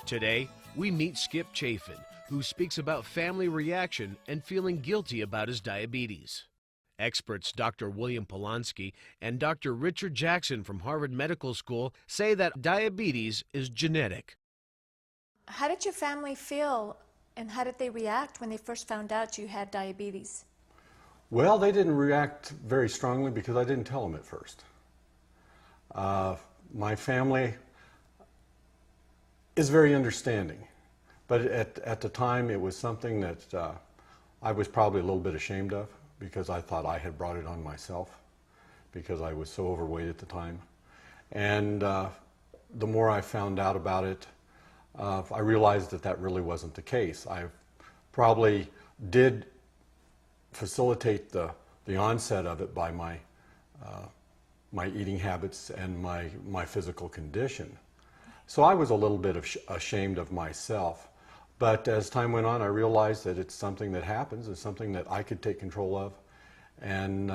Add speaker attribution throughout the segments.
Speaker 1: Today, we meet Skip Chafin, who speaks about family reaction and feeling guilty about his diabetes. Experts Dr. William Polanski and Dr. Richard Jackson from Harvard Medical School say that diabetes is genetic.
Speaker 2: How did your family feel and how did they react when they first found out you had diabetes?
Speaker 3: Well, they didn't react very strongly because I didn't tell them at first. My family is very understanding, but at the time it was something that I was probably a little bit ashamed of because I thought I had brought it on myself because I was so overweight at the time. And the more I found out about it, I realized that that really wasn't the case. I probably did facilitate the onset of it by my eating habits and my physical condition. So I was a little bit ashamed of myself. But as time went on, I realized that it's something that happens. It's something that I could take control of. And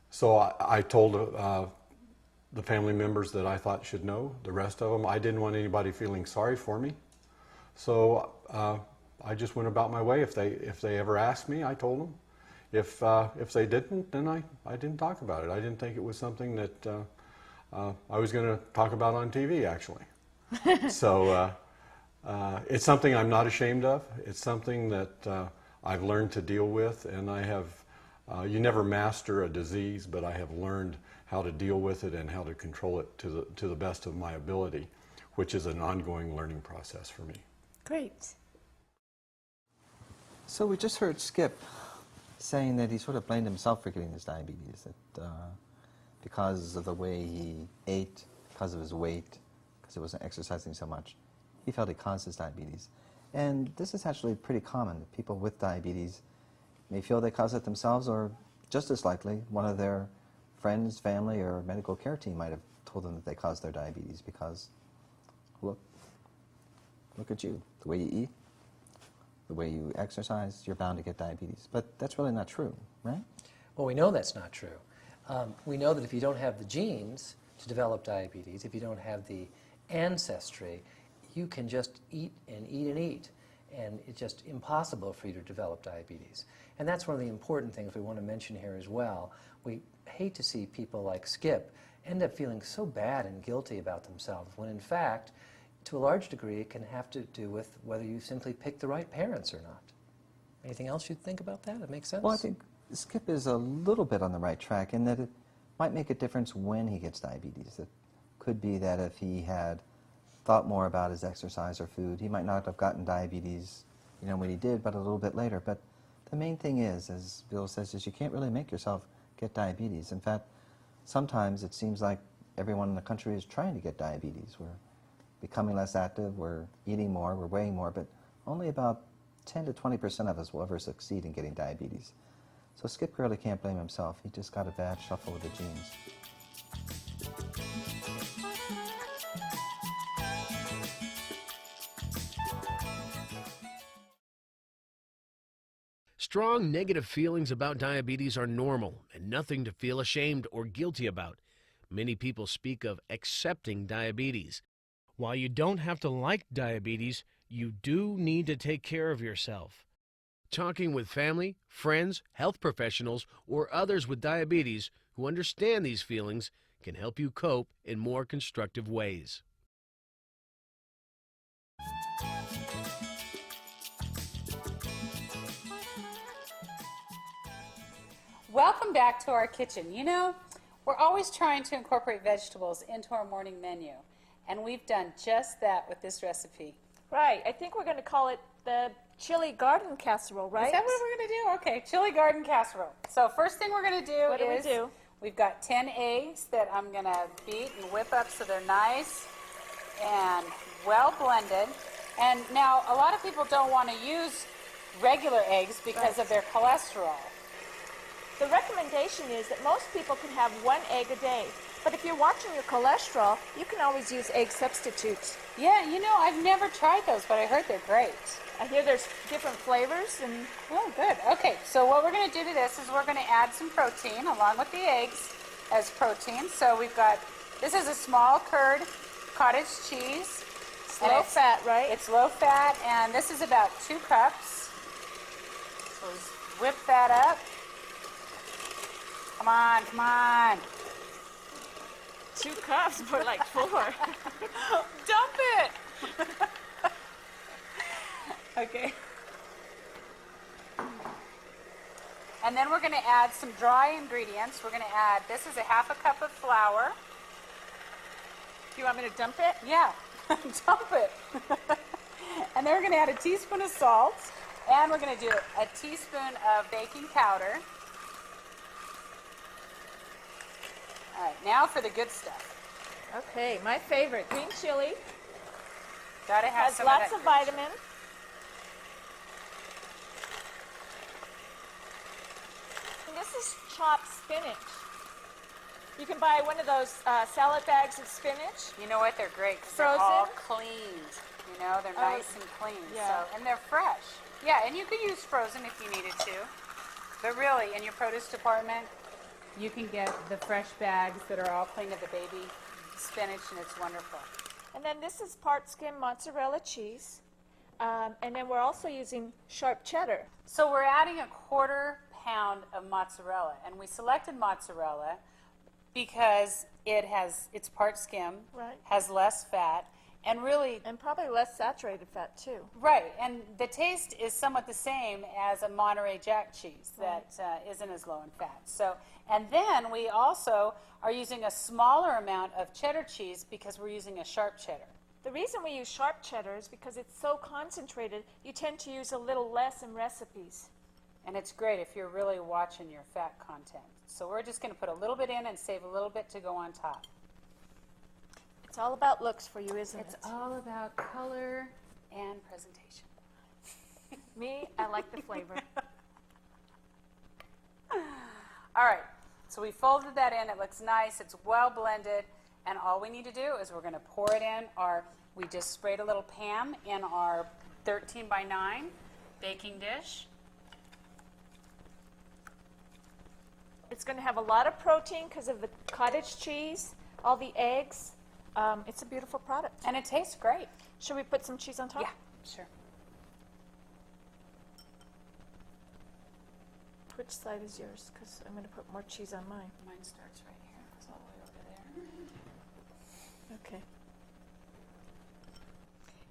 Speaker 3: so I told the family members that I thought should know, the rest of them. I didn't want anybody feeling sorry for me. So I just went about my way. If they ever asked me, I told them. If they didn't, then I didn't talk about it. I didn't think it was something that I was going to talk about on TV, actually. So it's something I'm not ashamed of. It's something that I've learned to deal with, and I have, you never master a disease, but I have learned how to deal with it and how to control it to the best of my ability, which is an ongoing learning process for me.
Speaker 2: Great.
Speaker 4: So we just heard Skip saying that he sort of blamed himself for getting this diabetes, that because of the way he ate, because of his weight, because he wasn't exercising so much, he felt it caused his diabetes. And this is actually pretty common. People with diabetes may feel they cause it themselves, or just as likely, one of their friends, family, or medical care team might have told them that they caused their diabetes because, look at you, the way you eat, the way you exercise, you're bound to get diabetes. But that's really not true, right?
Speaker 5: Well, we know that's not true. We know that if you don't have the genes to develop diabetes, if you don't have the ancestry, you can just eat and eat and eat, and it's just impossible for you to develop diabetes. And that's one of the important things we want to mention here as well. We hate to see people like Skip end up feeling so bad and guilty about themselves, when in fact, to a large degree, it can have to do with whether you simply pick the right parents or not. Anything else you'd think about that? It makes sense?
Speaker 4: Well, I think Skip is a little bit on the right track in that it might make a difference when he gets diabetes. It could be that if he had thought more about his exercise or food, he might not have gotten diabetes, when he did, but a little bit later. But the main thing is, as Bill says, is you can't really make yourself get diabetes. In fact, sometimes it seems like everyone in the country is trying to get diabetes. We're becoming less active, we're eating more, we're weighing more, but only about 10 to 20% of us will ever succeed in getting diabetes. So Skip really can't blame himself. He just got a bad shuffle of the genes.
Speaker 1: Strong negative feelings about diabetes are normal and nothing to feel ashamed or guilty about. Many people speak of accepting diabetes. While you don't have to like diabetes, you do need to take care of yourself. Talking with family, friends, health professionals, or others with diabetes who understand these feelings can help you cope in more constructive ways.
Speaker 6: Welcome back to our kitchen. We're always trying to incorporate vegetables into our morning menu, and we've done just that with this recipe.
Speaker 2: Right. I think we're going to call it the chili garden casserole, right?
Speaker 6: Is that what we're going to do? Okay, chili garden casserole. So first thing we're going to do we've got 10 eggs that I'm going to beat and whip up so they're nice and well blended. And now a lot of people don't want to use regular eggs because of their cholesterol.
Speaker 2: The recommendation is that most people can have 1 egg a day. But if you're watching your cholesterol, you can always use egg substitutes.
Speaker 6: Yeah, I've never tried those, but I heard they're great.
Speaker 2: I hear there's different flavors and...
Speaker 6: Oh, good. Okay, so what we're going to do to this is we're going to add some protein along with the eggs as protein. So we've got, this is a small curd cottage cheese,
Speaker 2: It's low fat, right?
Speaker 6: It's low fat, and this is about 2 cups. So let's whip that up. Come on, come on.
Speaker 2: 2 cups, more like 4.
Speaker 6: Dump it. Okay. And then we're going to add some dry ingredients. We're going to add, this is a 1/2 cup of flour.
Speaker 2: Do you want me to dump it?
Speaker 6: Yeah, dump it. And then we're going to add a teaspoon of salt. And we're going to do a teaspoon of baking powder. All right, now for the good stuff.
Speaker 2: Okay, my favorite, green chili.
Speaker 6: Gotta have
Speaker 2: Has
Speaker 6: some
Speaker 2: lots
Speaker 6: of
Speaker 2: of
Speaker 6: that.
Speaker 2: vitamin. And this is chopped spinach. You can buy one of those salad bags of spinach.
Speaker 6: You know what? They're great because they're all
Speaker 2: Frozen?
Speaker 6: cleaned. You know, they're nice and clean.
Speaker 2: yeah.
Speaker 6: So, and they're fresh. Yeah, and you could use frozen if you needed to. But really, in your produce department, you can get the fresh bags that are all clean of the baby spinach, and it's wonderful.
Speaker 2: And then this is part skim mozzarella cheese. And then we're also using sharp cheddar.
Speaker 6: So we're adding 1/4 pound of mozzarella, and we selected mozzarella because it's part skim,
Speaker 2: Right.
Speaker 6: has less fat, and really,
Speaker 2: And probably less saturated fat too.
Speaker 6: right, and the taste is somewhat the same as a Monterey Jack cheese that isn't as low in fat. So, and then we also are using a smaller amount of cheddar cheese because we're using a sharp cheddar.
Speaker 2: The reason we use sharp cheddar is because it's so concentrated, you tend to use a little less in recipes.
Speaker 6: And it's great if you're really watching your fat content. So we're just going to put a little bit in and save a little bit to go on top.
Speaker 2: It's all about looks for you, isn't
Speaker 6: It's
Speaker 2: it?
Speaker 6: all about color and presentation.
Speaker 2: Me, I like the flavor.
Speaker 6: All right, so we folded that in. It looks nice. It's well blended. And all we need to do is we're going to pour it in we just sprayed a little Pam in our 13 by 9 baking dish.
Speaker 2: It's going to have a lot of protein because of the cottage cheese, all the eggs. It's a beautiful product.
Speaker 6: And it tastes great.
Speaker 2: Should we put some cheese on top?
Speaker 6: Yeah, sure.
Speaker 2: Which side is yours? Because I'm going to put more cheese on mine.
Speaker 6: Mine starts right here. It goes all the way over there.
Speaker 2: Okay.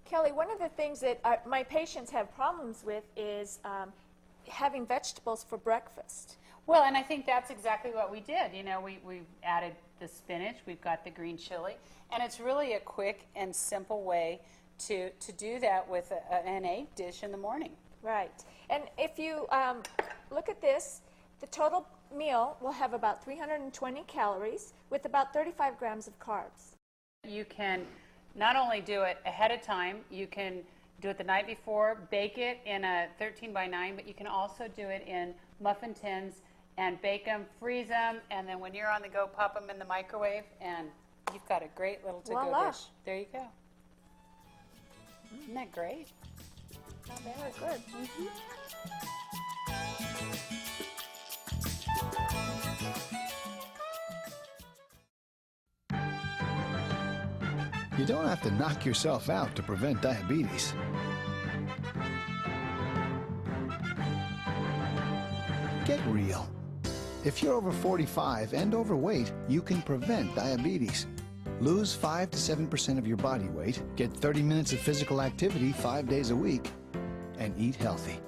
Speaker 2: Kelley, one of the things that my patients have problems with is having vegetables for breakfast.
Speaker 6: Well, and I think that's exactly what we did. You know, we've added the spinach, we've got the green chili, and it's really a quick and simple way to do that with an egg dish in the morning.
Speaker 2: Right. And if you look at this, the total meal will have about 320 calories with about 35 grams of carbs.
Speaker 6: You can not only do it ahead of time, you can do it the night before, bake it in a 13 by 9, but you can also do it in muffin tins and bake them, freeze them, and then when you're on the go, pop them in the microwave, and you've got a great little to-go
Speaker 2: Voila.
Speaker 6: dish. There you go. Isn't that great?
Speaker 2: Very good.
Speaker 7: You don't have to knock yourself out to prevent diabetes. Get real. If you're over 45 and overweight, you can prevent diabetes. Lose 5 to 7% of your body weight, get 30 minutes of physical activity 5 days a week, and eat healthy.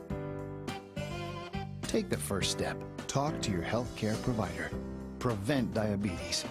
Speaker 7: Take the first step. Talk to your healthcare provider. Prevent diabetes.